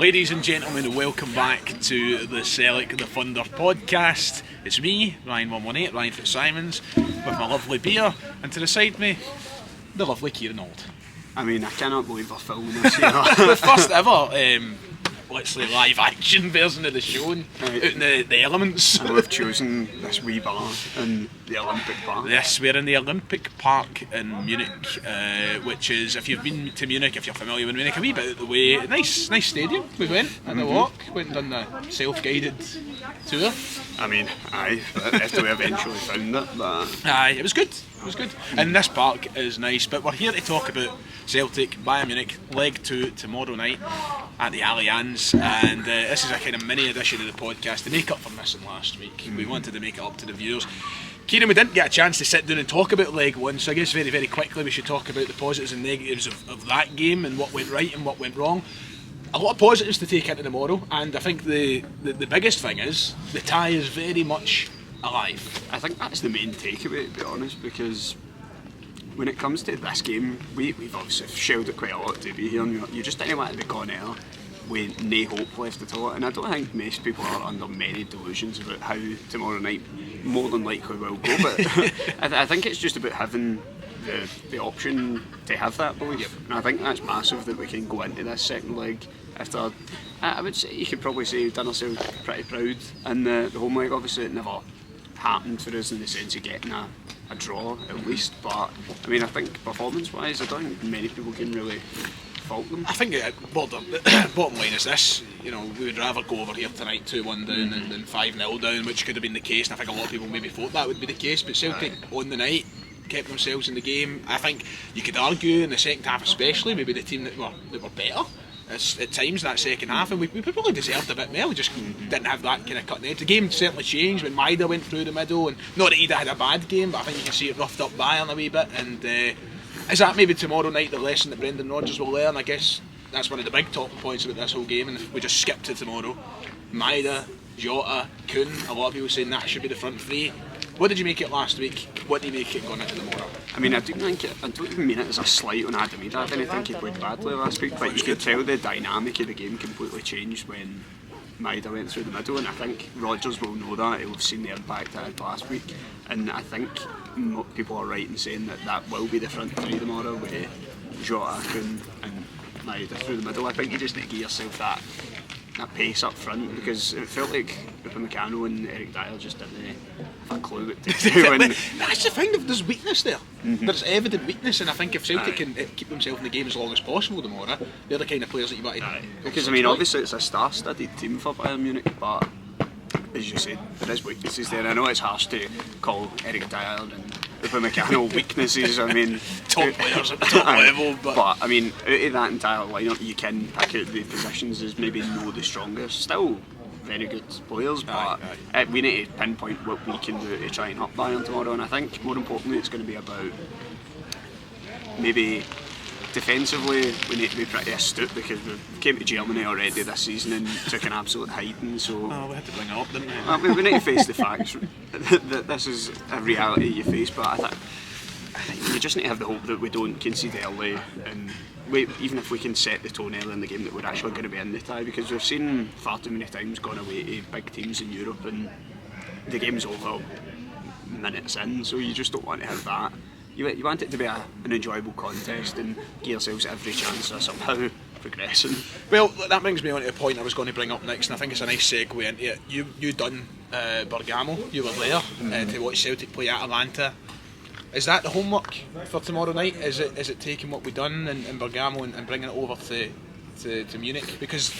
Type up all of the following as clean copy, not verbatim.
Ladies and gentlemen, welcome back to the Sellik the Thunder podcast. It's me, Ryan 118, Ryan Fitzsimons, with my lovely beer, and to the side of me, the lovely Kieran Auld. I mean, I cannot believe we're filming this here. The first ever, let's say, live action version of the show, out in the elements. And we've chosen this wee bar in the Olympic Park. Yes, we're in the Olympic Park in Munich, which is, if you've been to Munich, if you're familiar with Munich, a wee bit out the way. Nice stadium. We went on the walk, went and done the self-guided tour. I mean, aye, after we eventually found it, but... Aye, it was good. It was good. And this park is nice, but we're here to talk about Celtic, BAYERN Munich, leg 2 tomorrow night at the Allianz, and this is a kind of mini edition of the podcast to make up for missing last week. We wanted to make it up to the viewers. Kieran, we didn't get a chance to sit down and talk about leg 1, so I guess very, very quickly we should talk about the positives and negatives of that game and what went right and what went wrong. A lot of positives to take into tomorrow, and I think the biggest thing is the tie is very much alive. I think that's the main takeaway, to be honest, because when it comes to this game, we've obviously shelled it quite a lot to be here, and you just didn't want to be gone out with no hope left at all, and I don't think most people are under many delusions about how tomorrow night more than likely will go, but I think it's just about having the option to have that belief, and I think that's massive that we can go into this second leg after, I would say, you could probably say we've done ourselves pretty proud in the home leg. Obviously it never happened for us in the sense of getting a draw at least, but I mean, I think performance wise I don't think many people can really fault them. I think the bottom line is this, you know, we would rather go over here tonight 2-1 down than 5-0 down, which could have been the case, and I think a lot of people maybe thought that would be the case, but Celtic on the night kept themselves in the game. I think you could argue in the second half especially, maybe the team that were better at times in that second half, and we probably deserved a bit more. We just didn't have that kind of cutting edge. The game certainly changed when Maida went through the middle, and not that Ida had a bad game, but I think you can see it roughed up Bayern a wee bit, and is that maybe tomorrow night the lesson that Brendan Rodgers will learn? I guess that's one of the big talking points about this whole game, and if we just skip to tomorrow, Maida, Jota, Kuhn, a lot of people saying that should be the front three. What did you make it last week? What do you make it going into tomorrow? I mean, I don't even mean it as a slight on Adam Ida. I didn't think he played badly last week, but you could tell the dynamic of the game completely changed when Maida went through the middle, and I think Rodgers will know that. He'll have seen the impact it had last week, and I think people are right in saying that will be the front three tomorrow with Jota, Kuhn and Maida through the middle. I think you just need to give yourself that pace up front, because it felt like Upamecano and Eric Dyer just didn't have a clue what to do. That's the thing, there's weakness there. There's evident weakness, and I think if Celtic can keep themselves in the game as long as possible tomorrow, they're the kind of players that you want to... Because I mean, obviously it's a star-studded team for Bayern Munich, but as you said, there is weaknesses there. I know it's harsh to call Eric Dyer and Upamecano weaknesses. I mean, top players at the top level, but I mean, out of that entire lineup, you can pick out the positions as maybe no the strongest. Still very good players, but we need to pinpoint what we can do to try and up Bayern tomorrow. And I think more importantly, it's going to be about maybe defensively. We need to be pretty astute, because we came to Germany already this season and took an absolute hiding. So we had to bring it up, didn't we? We need to face the facts that this is a reality you face, but I think we just need to have the hope that we don't concede early, and even if we can set the tone early in the game, that we're actually going to be in the tie, because we've seen far too many times gone away to big teams in Europe and the game's over minutes in, so you just don't want to have that. You want it to be an enjoyable contest and give yourselves every chance of somehow progressing. Well, that brings me on to a point I was going to bring up next, and I think it's a nice segue into it. You done Bergamo, you were there to watch Celtic play Atalanta. Is that the homework for tomorrow night? Is it taking what we've done in Bergamo and bringing it over to Munich? Because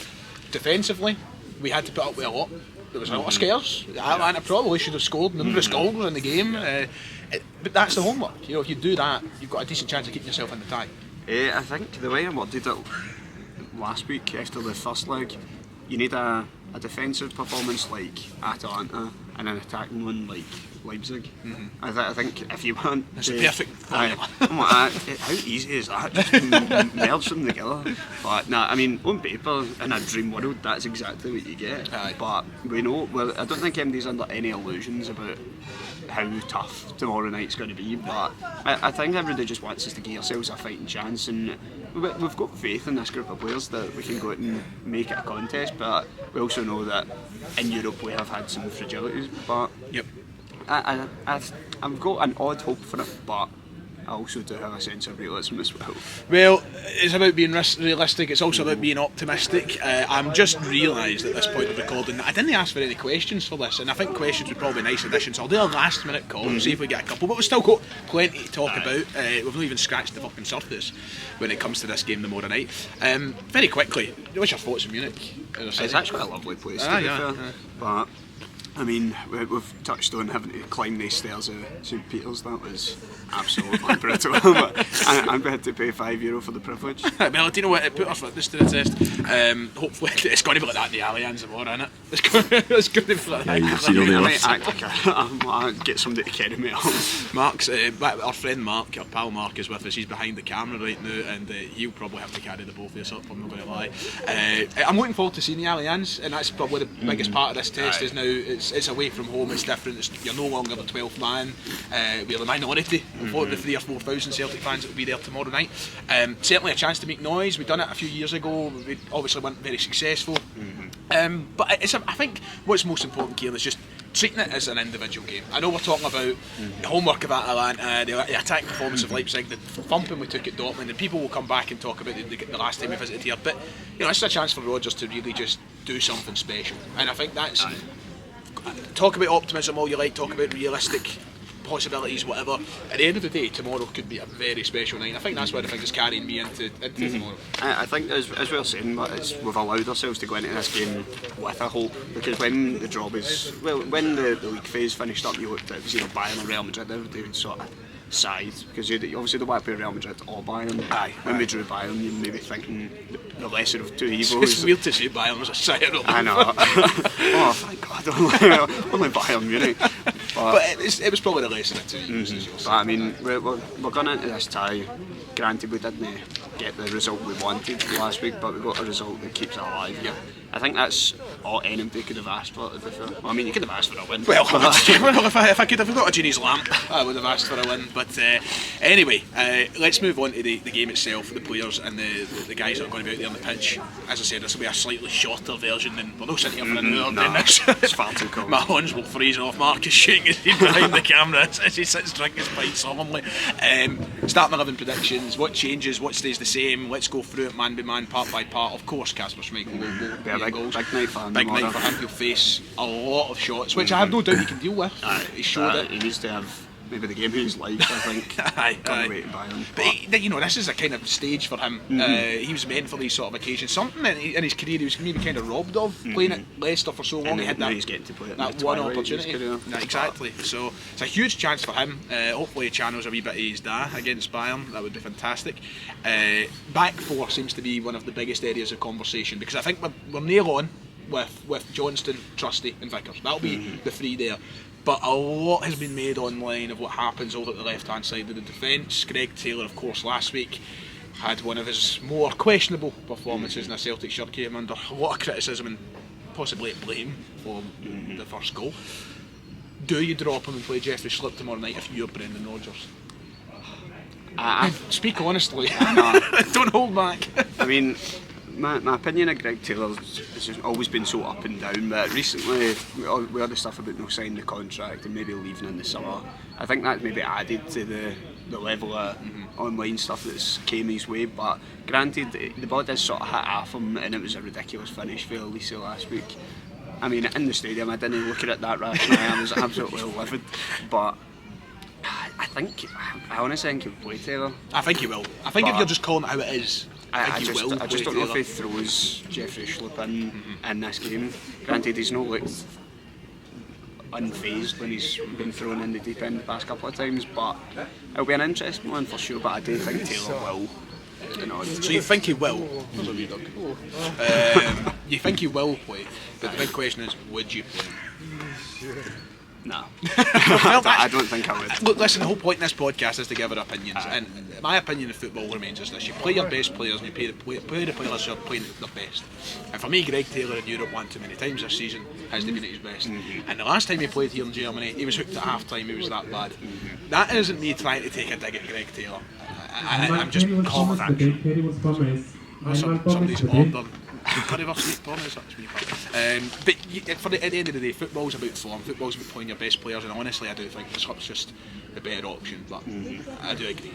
defensively, we had to put up with a lot. There was a lot of scares. Atalanta probably should have scored numerous goals in the game. But that's the homework. You know, if you do that, you've got a decent chance of keeping yourself in the tie. I think the way I worded it last week after the first leg, you need a defensive performance like Atalanta and an attacking one like Leipzig. I think if you want... It's a perfect formula. How easy is that? Just merge them together. But nah, I mean, on paper, in a dream world, that's exactly what you get. But we know, well, I don't think anybody's under any illusions about how tough tomorrow night's going to be, but I think everybody just wants us to give ourselves a fighting chance, and we've got faith in this group of players that we can go out and make it a contest, but we also know that in Europe we have had some fragilities. But Yep. I've got an odd hope for it, but I also do have a sense of realism as well. Well, it's about being realistic, it's also about being optimistic. I'm just realised at this point of recording that I didn't ask for any questions for this, and I think questions would probably be a nice addition, so I'll do a last minute call and see if we get a couple, but we've still got plenty to talk about. We've not even scratched the fucking surface when it comes to this game tomorrow night. Very quickly, what's your thoughts on Munich? It's actually a lovely place to be fair, but I mean, we've touched on having to climb these stairs at St Peter's. That was absolutely brutal. I'm prepared to pay €5 for the privilege. Well, do you know what? It put our fitness to the test. Hopefully, it's going to be like that in the Allianz tomorrow, isn't it? It's going to be like that. I might get somebody to carry me on. Mark's, our friend Mark, our pal Mark, is with us. He's behind the camera right now, and he'll probably have to carry the both of us up. I'm not going to lie. I'm looking forward to seeing the Allianz, and that's probably the biggest part of this test. Is now it's away from home. It's different. You're no longer the 12th man. We're the minority of the 3,000 or 4,000 Celtic fans that will be there tomorrow night. Certainly a chance to make noise. We've done it a few years ago. We obviously weren't very successful. But I think what's most important, Kieran, is just treating it as an individual game. I know we're talking about the homework of Atalanta, the attack performance of Leipzig, the thumping we took at Dortmund, and people will come back and talk about the last time we visited here. But it's a chance for Rodgers to really just do something special, and I think that's. Talk about optimism all you like, talk about realistic possibilities, whatever. At the end of the day, tomorrow could be a very special night. I think that's what I think is carrying me into tomorrow. I think, as we were saying, we've allowed ourselves to go into this game with a hope, because when the draw was, when the league phase finished up, you looked at it was either Bayern or Real Madrid, everybody would sort of side, because obviously the white play Real Madrid or Bayern. When we drew Bayern, you may be thinking the lesser of two evils. It's weird to say Bayern was a side. I know. Oh, thank God, only Bayern Munich. But it was probably the lesser of two evils. But I mean, we're going into this tie. Granted, we didn't get the result we wanted last week, but we got a result that keeps it alive. Yep. I think that's all anybody could have asked for, to be fair. Well, I mean, you could have asked for a win. Well, if I could have got a genie's lamp, I would have asked for a win. But anyway, let's move on to the game itself, the players and the guys that are going to be out there on the pitch. As I said, this will be a slightly shorter version than we're not sitting here for an hour doing this. It's far too cold. My horns will freeze off. Mark is shaking his head behind the camera as he sits drinking his pint solemnly. Starting 11 predictions. What changes? What stays the same? Let's go through it man by man, part by part. Of course, Kasper Schmeichel will be big night for him. Big night for him. He'll face a lot of shots, which I have no doubt he can deal with. He showed it. He needs to have maybe the game of his life, I think. Away to Bayern. But this is a kind of stage for him. He was meant for these sort of occasions. Something in his career he was maybe kind of robbed of, playing at Leicester for so long. And he had that, he's getting to play that one opportunity. Exactly. So it's a huge chance for him. Hopefully he channels a wee bit of his da against Bayern. That would be fantastic. Back four seems to be one of the biggest areas of conversation, because I think we're near on with Johnston, Trusty and Vickers. That'll be the three there. But a lot has been made online of what happens over at the left hand side of the defence. Greg Taylor, of course, last week had one of his more questionable performances in a Celtic shirt, came under a lot of criticism and possibly blame for the first goal. Do you drop him and play Jeffrey Schlupp tomorrow night if you're Brendan Rodgers? Speak honestly. Don't hold back. I mean, my opinion of Greg Taylor has always been so up and down, but recently we had the stuff about no signing the contract and maybe leaving in the summer. I think that maybe added to the level of online stuff that's came his way, but granted the ball does sort of hit off him, and it was a ridiculous finish for Elise last week. I mean, in the stadium I didn't look at it that rationally. I was absolutely livid, but I honestly think he'll play Taylor. I think he will. I think if you're just calling it how it is, I just don't know if he throws Jeffrey Schlupp in this game. Granted, he's not looked unfazed when he's been thrown in the deep end the past couple of times, but it'll be an interesting one for sure. But I do think Taylor will. So you think he will? You think he will play, but the big question is, would you play? No. Well, I don't think I would. Look, listen, the whole point in this podcast is to give our opinions, and my opinion of football remains as this: you play your best players and you play the players who are playing their best. And for me, Greg Taylor in Europe one too many times this season has been at his best. And the last time he played here in Germany, he was hooked at half time. He was that bad. That isn't me trying to take a dig at Greg Taylor. I'm just confident. Somebody's ordered currywurst pommes, that's me. But at the end of the day, football's about form, football's about playing your best players, and honestly I do think this Cup's just the better option, but I do agree.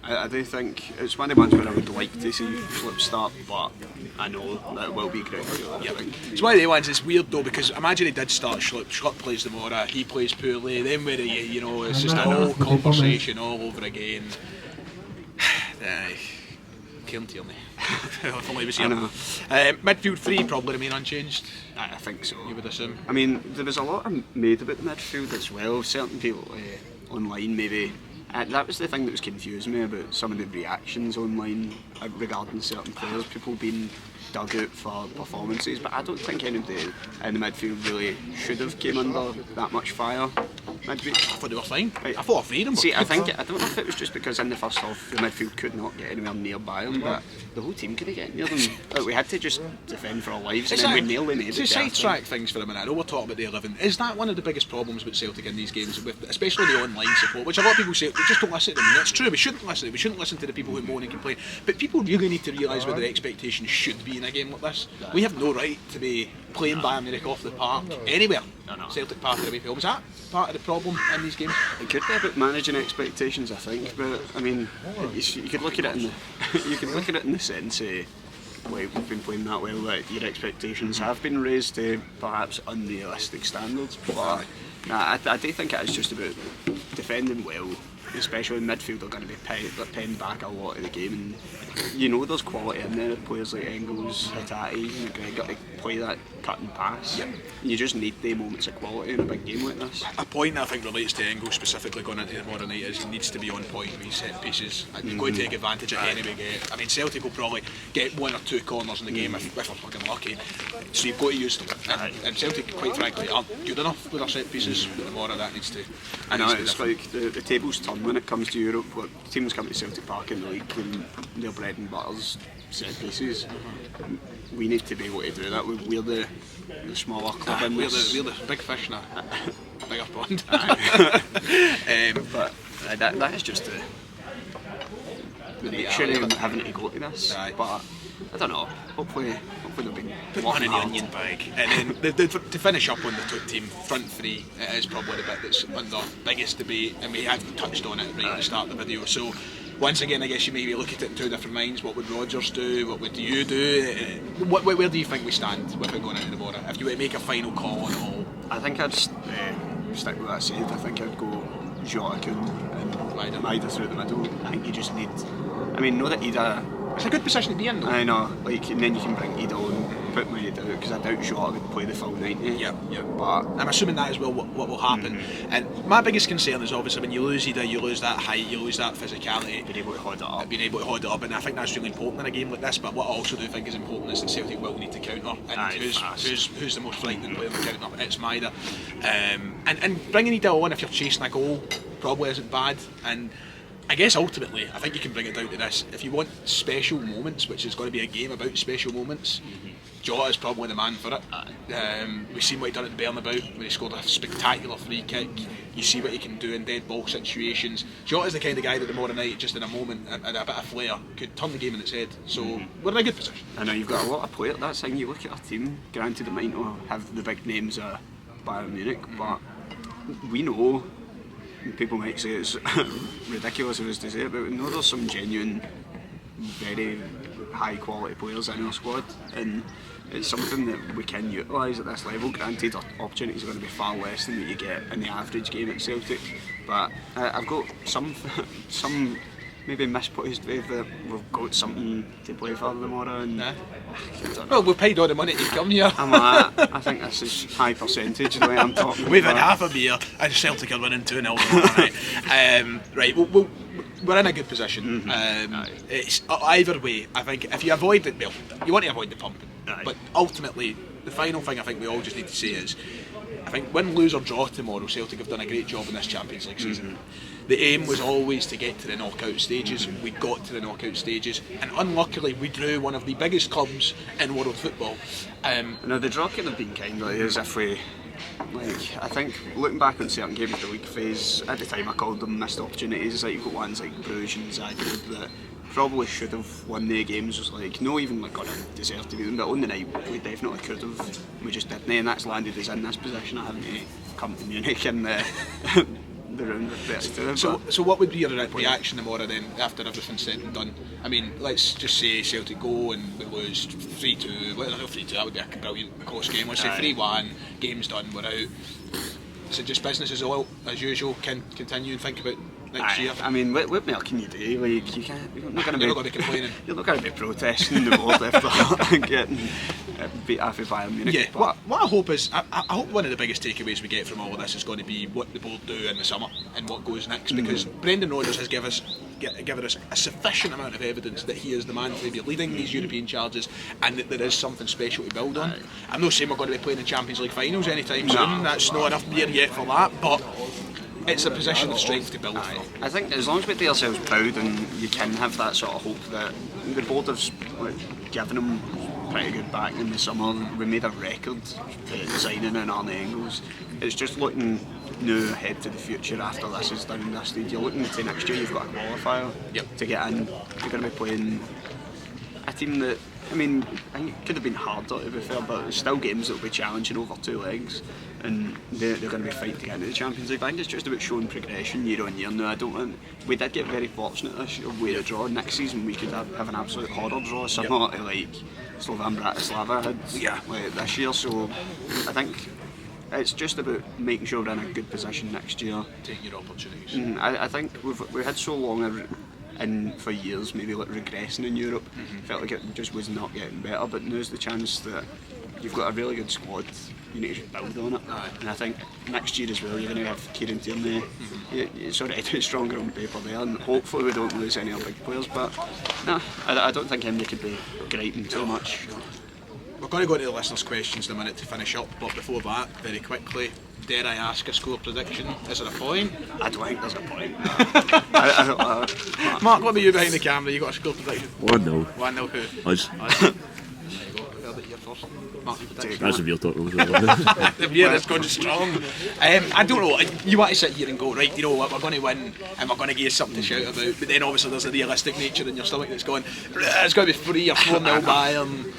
I do think it's one of the ones where I would like to see Flip start, but I know that it will be great. Yeah, it's one of the ones. It's weird though, because imagine he did start Schlupp plays tomorrow, he plays poorly, then where you know, it's just a whole conversation all over again. Kieran Tierney. If only he was here. Midfield 3 probably remain unchanged. I think so. You would assume. I mean, there was a lot made about the midfield as well. Certain people online maybe. That was the thing that was confusing me about some of the reactions online regarding certain players. People being dug out for performances, but I don't think anybody in the midfield really should have came under that much fire. I thought they were fine. Right. I thought all three of them were. See, I don't know if it was just because in the first half the midfield could not get anywhere near BAYERN, but the whole team couldn't get near them. Like, we had to just defend for our lives, and then we nearly made it. To sidetrack things for a minute, I know we're talking about the 11. Is that one of the biggest problems with Celtic in these games, with especially the online support, which a lot of people say we just don't listen to them? That's true. We shouldn't listen. We shouldn't listen to the people who moan and complain. But people really need to realise what their expectations should be in a game like this. We have no right to be playing Bayern Munich off the park anywhere. Celtic Park away home. Is that part of the problem in these games? It could be about managing expectations, I think. But I mean, you could look at it in the sense of, we've been playing that well, that your expectations have been raised to perhaps unrealistic standards. But I do think it is just about defending well, especially in midfield. They're going to be penned back a lot of the game, and you know there's quality in there. Players like Engels, Hatate, McGregor to play that cut and pass. Yep. You just need the moments of quality in a big game like this. A point that I think relates to Engels specifically going into tomorrow night is he needs to be on point with his set pieces, and you've got to take advantage of any we get. I mean, Celtic will probably get 1 or 2 corners in the game if we're fucking lucky, so you've got to use them. And Celtic, quite frankly, aren't good enough with their set pieces. But tomorrow that needs to. I know, it's like the tables turn when it comes to Europe. Teams come to Celtic Park in the league and their bread and butter's set pieces. We need to be able to do that. We're the smaller club in this. We're the big fish in a bigger pond. But that is just the nature of having to go to this. But I don't know. Hopefully they'll be put one in the onion bag. And then to finish up on the team front three, it is probably the bit that's under biggest debate, and we have touched on it right at the start of the video. So once again, I guess you maybe look at it in 2 different minds. What would Rodgers do? What would you do? Where do you think we stand with it going into the border? If you were to make a final call on it all, I think I'd stick with what I said. I think I'd go Jota and Maida through the middle. I think you just need. I mean, know that Ida. It's a good position to be in, though. I know, and then you can bring Ida on and put Maida out, because I doubt Jota would play the full 90. Yeah. But I'm assuming that as well what will happen. And my biggest concern is obviously when you lose Ida, you lose that height, you lose that physicality. Being able to hold it up. And I think that's really important in a game like this. But what I also do think is important is that Celtic will need to counter. And who's the most frightening player in the counter? It's Maida. And bringing Ida on if you're chasing a goal probably isn't bad. And I guess ultimately, I think you can bring it down to this. If you want special moments, which is going to be a game about special moments, Jota is probably the man for it. We've seen what he done at the Bernabeu when he scored a spectacular free kick. You see what he can do in dead ball situations. Jota is the kind of guy that tomorrow night, just in a moment and a bit of flair, could turn the game on its head. So we're in a good position. I know you've got a lot of players. That's the thing. You look at our team. Granted, it might not have the big names of Bayern Munich, but we know. People might say it's ridiculous of us to say it, but we know there's some genuine, very high quality players in our squad, and it's something that we can utilise at this level. Granted, our opportunities are going to be far less than what you get in the average game at Celtic, but I've got some maybe misplaced faith that we've got something to play for tomorrow. And well, we've paid all the money to come here. I think this is high percentage the way I'm talking. We've had half a beer and Celtic are winning 2-0 tomorrow. Right, we're in a good position. It's either way. I think if you avoid it, well, you want to avoid the pumping. But ultimately, the final thing I think we all just need to say is, I think win, lose or draw tomorrow, Celtic have done a great job in this Champions League season. The aim was always to get to the knockout stages. We got to the knockout stages, and unluckily we drew one of the biggest clubs in world football. No, the draw could have been kind of as if we like, I think looking back on certain games of the league phase, at the time I called them missed opportunities. Like, you've got ones like Bruges and Zagreb that probably should have won their games. Was like, no, even like gonna deserve to beat them, but on the night we definitely could have. We just didn't, and that's landed us in this position of having to come to Munich in the round of 32. So what would be your reaction tomorrow then, after everything's said and done? I mean, let's just say Celtic go and we lose 3-2. Well, not 3-2. That would be a brilliant close game. Let's say 3-1. Game's done. We're out. Is it just business as usual? Can continue and think about next year? I mean, what more can you do? Like, you can't. You're not going to be complaining. You're not going to be protesting the board after getting beat half of Bayern Munich. Yeah. What I hope is, I hope one of the biggest takeaways we get from all of this is going to be what the board do in the summer and what goes next. Because Brendan Rodgers has given us a sufficient amount of evidence that he is the man to be leading these European charges, and that there is something special to build on. I'm not saying we're going to be playing the Champions League finals anytime soon. That's not enough beer yet for that, but it's a position of strength to build from. I think as long as we do ourselves proud and you can have that sort of hope that the board has given them pretty good back in the summer. We made a record signing in Arne Engels. It's just looking now ahead to the future after this is done in this stage. You're looking to next year, you've got a qualifier to get in. You're going to be playing a team that, I mean, I think it could have been harder to be fair, but it's still games that will be challenging over 2 legs, and they're going to be fighting to get into the Champions League. I think it's just about showing progression year on year. Now, we did get very fortunate this year with a draw. Next season we could have an absolute horror draw, similar to like Slovan Bratislava had like this year. So I think it's just about making sure we're in a good position next year. Taking your opportunities. I think we've had so long in for years, maybe like regressing in Europe. Felt like it just was not getting better, but now's the chance that you've got a really good squad. You need to just build on it. And I think next year as well, you're going to have Kieran Auld. It's already stronger on paper there, and hopefully we don't lose any other big players. But no, I don't think Henry could be griping too much. We're going to go into the listeners' questions in a minute to finish up, but before that, very quickly, dare I ask a score prediction? Is there a point? I don't think there's a point. Mark, what about you behind the camera? You got a score prediction? 1-0. 1-0 who? Us. There you go. Heard it here first. Mark, your prediction? That's a real talk. The beer is going strong. I don't know, you want to sit here and go, right, you know what, we're going to win and we're going to give you something to shout about, but then obviously there's a realistic nature in your stomach that's going, it's going to be 3 or 4-0 Bayern.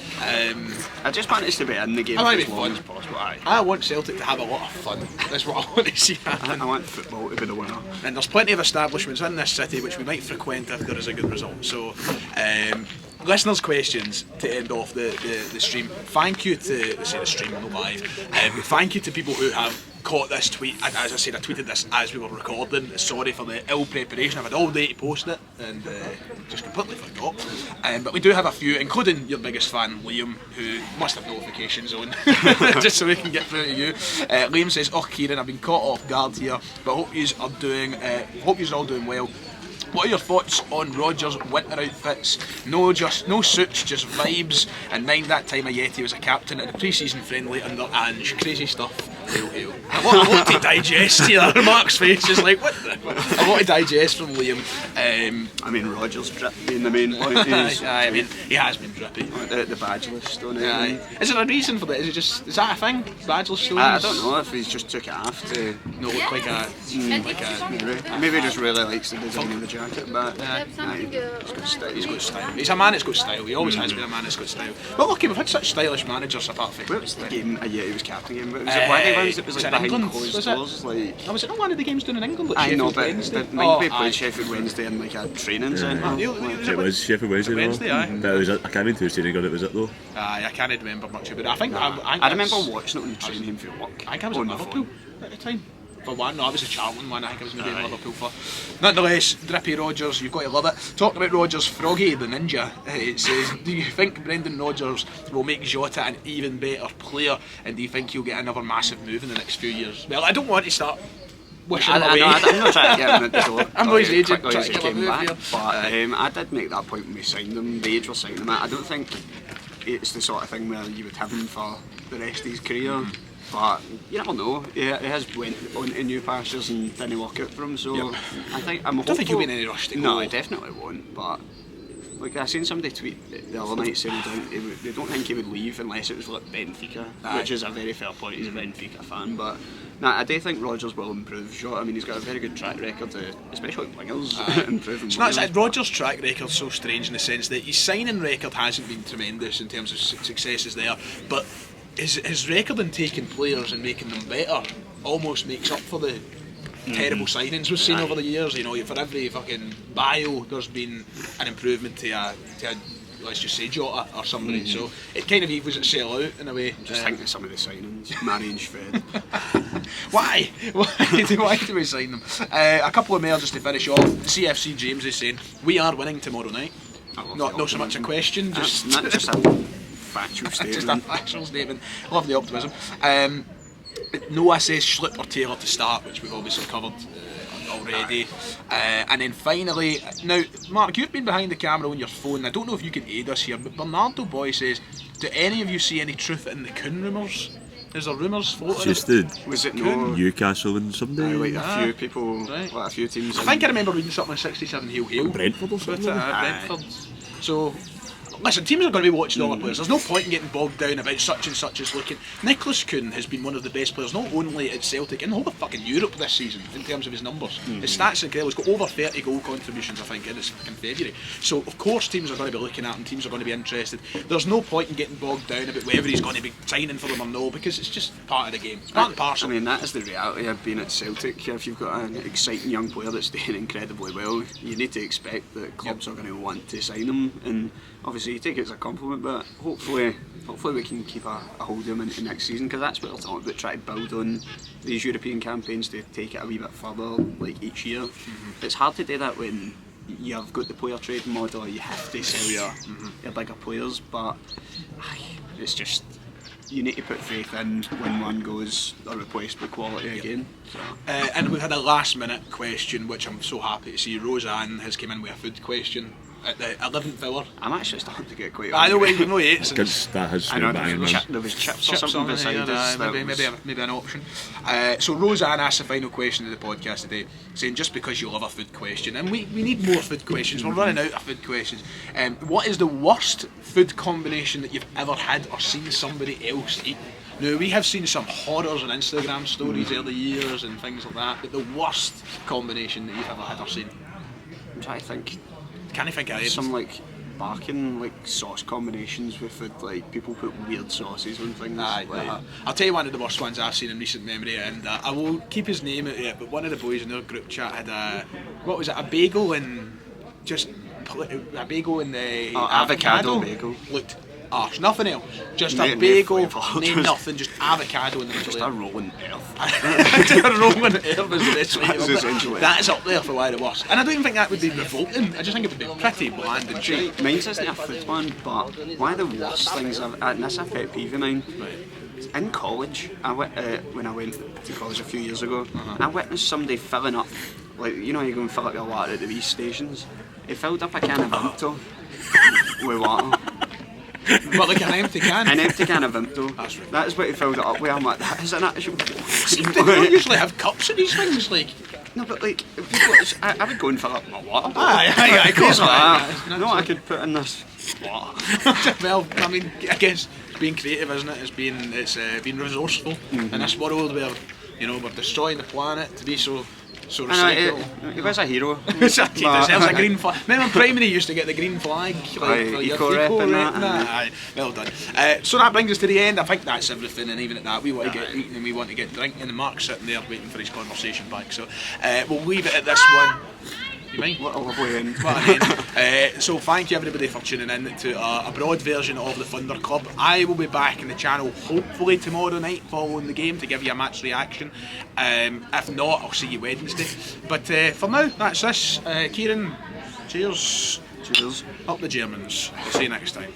I just want us to be in the game I as long as possible. I want Celtic to have a lot of fun. That's what I want to see happen. I want football to be the winner. And there's plenty of establishments in this city which we might frequent if there is a good result. So, listeners' questions to end off the stream. Thank you to the stream on the live. Thank you to people who have caught this tweet. As I said, I tweeted this as we were recording. Sorry for the ill preparation. I've had all day to post it and just completely forgot. But we do have a few, including your biggest fan, Liam, who must have notifications on, just so we can get through to you. Liam says, "Oh, Kieran, I've been caught off guard here, but hope yous are all doing well. What are your thoughts on Rodgers' winter outfits? No suits, just vibes. And mind that time Yeti was a captain at the pre-season friendly under Ange. Crazy stuff. Hail, hail." I want to digest here. Mark's face is like, what the? I want to digest from Liam. I mean, Rodgers drippy being the main point. I mean, he has been drippy. The badgeless stone. Is there a reason for that? Is that a thing? Badgeless stones? I don't know if he's just took it off to look like a maybe he just really likes the design of the jacket, but he's got style. He's got style. He's a man that's got style. He always has been a man that's got style. But look, we've had such stylish managers apart from. Where was the game? Yeah, he was captain game. But was it one of the ones that was like behind England, closed doors? Like, was it not one of the games done in England? Like I know, Sheffield but Wednesday? we played Sheffield Wednesday in like a training centre. It was Sheffield Wednesday. But it was, I can't remember whose training ground it was at though. I can't remember much of it. I think I remember watching it on the training for work. I think I was at Liverpool at the time. For one, no, I was a Charlton one. I think I was maybe in Liverpool for. Nonetheless, drippy Rodgers, you've got to love it. Talking about Rodgers, Froggy the Ninja, it says, do you think Brendan Rodgers will make Jota an even better player, and do you think he'll get another massive move in the next few years? Well, I don't want to start wishing him away. I'm not trying to get him at the door. I'm not his agent trying to get him back. But I did make that point when we signed him. The age we're signing him at, I don't think it's the sort of thing where you would have him for the rest of his career. But you never know. He has went on to new pastures and didn't work out for him. So I think I'm hopeful. Don't think he'll be in any rush to go. No, he definitely won't. But like I seen somebody tweet the other night saying they don't think he would leave unless it was like Benfica, which is a very fair point. He's a Benfica fan, but nah, I do think Rodgers will improve. Sure, I mean he's got a very good track record, especially wingers improving. So that's Rodgers' track record's so strange in the sense that his signing record hasn't been tremendous in terms of successes there, but his record in taking players and making them better almost makes up for the terrible signings we've seen over the years. You know, for every fucking bio there's been an improvement to a let's just say Jota or somebody. So it kind of evens itself out in a way. Just think of some of the signings, Marion Shved. Why do we sign them? A couple of more just to finish off. CFC James is saying we are winning tomorrow night. Not so much a question, just just a factual statement. Just a factual statement. Love the optimism. Noah says Schlupp or Taylor to start, which we've obviously covered already. And then finally, now Mark, you've been behind the camera on your phone. I don't know if you can aid us here, but Bernardo Boy says, do any of you see any truth in the Kuhn rumours? Is there rumours floating? Just was it no Newcastle and somebody? Like a few people, right. like a few teams. I think I remember reading something on 67 Hill. Brentford or something? Brentford. So, listen, teams are going to be watching all their players. There's no point in getting bogged down about such and such as looking. Nicholas Kuhn has been one of the best players, not only at Celtic, in the whole of fucking Europe this season, in terms of his numbers. His stats are incredible. He's got over 30 goal contributions, I think, in February. So, of course, teams are going to be looking at him, teams are going to be interested. There's no point in getting bogged down about whether he's going to be signing for them or no, because it's just part of the game. It's part and parcel. I mean, that is the reality of being at Celtic. If you've got an exciting young player that's doing incredibly well, you need to expect that clubs are going to want to sign him. And obviously, you take it as a compliment, but hopefully we can keep a hold of him into next season, because that's what we're talking about, trying to build on these European campaigns to take it a wee bit further, like each year. It's hard to do that when you've got the player trade model. You have to sell your bigger players, but it's just, you need to put faith in when one goes, are replaced with quality again. So. And we've had a last minute question, which I'm so happy to see. Roseanne has come in with a food question at the 11th hour. I'm actually starting to get quite I know we've no eight. That has I know banging, there was chips or something beside us. Maybe an option. So Roseanne asked the final question of the podcast today, saying just because you love a food question, and we need more food questions, we're running out of food questions. What is the worst food combination that you've ever had or seen somebody else eat? Now, we have seen some horrors on Instagram stories over the years and things like that, but the worst combination that you've ever had or seen? I'm trying to think. Can you think of it? Some like barking like sauce combinations with it, like people put weird sauces on things. I'll tell you one of the worst ones I've seen in recent memory, and I will keep his name out of it, but one of the boys in their group chat had a bagel and just a bagel in the avocado bagel. Looked arse, nothing else. Just a bagel, nothing, just avocado in the middle. Just a rolling earth. A rolling earth is the best way That's essentially that is up there for why the worst. And I don't even think that would be revolting. I just think it would be pretty bland and cheap. Mine's isn't a food one, but one of the worst things and that's a pet peeve of mine. Right. In college, when I went to college a few years ago, I witnessed somebody filling up, like, you know, you go and fill up your water at the wee stations. He filled up a can of Vimto with water. But like an empty can? An empty can of Vimto. That's right. That is what he filled it up with. I'm like, that is an actual... They don't usually have cups in these things, like... No, but like, people, I would go and fill up my water. Aye, of course. No, I could put in this water. Well, I mean, I guess it's being creative, isn't it? It's being resourceful in this world where, you know, we're destroying the planet to be so recyclable. He was a hero. He deserves a green flag. Remember primary used to get the green flag? Eco-rep and that. Aye, well done. So that brings us to the end. I think that's everything, and even at that, we want to get eating and we want to get drinking, and Mark's sitting there waiting for his conversation back. So we'll leave it at this one. You mind? What a lovely end. So thank you everybody for tuning in to a broad version of the Thunder Club. I will be back in the channel hopefully tomorrow night following the game to give you a match reaction. If not, I'll see you Wednesday. But for now, that's this. Kieran, cheers. Cheers. Up the Germans. I'll see you next time.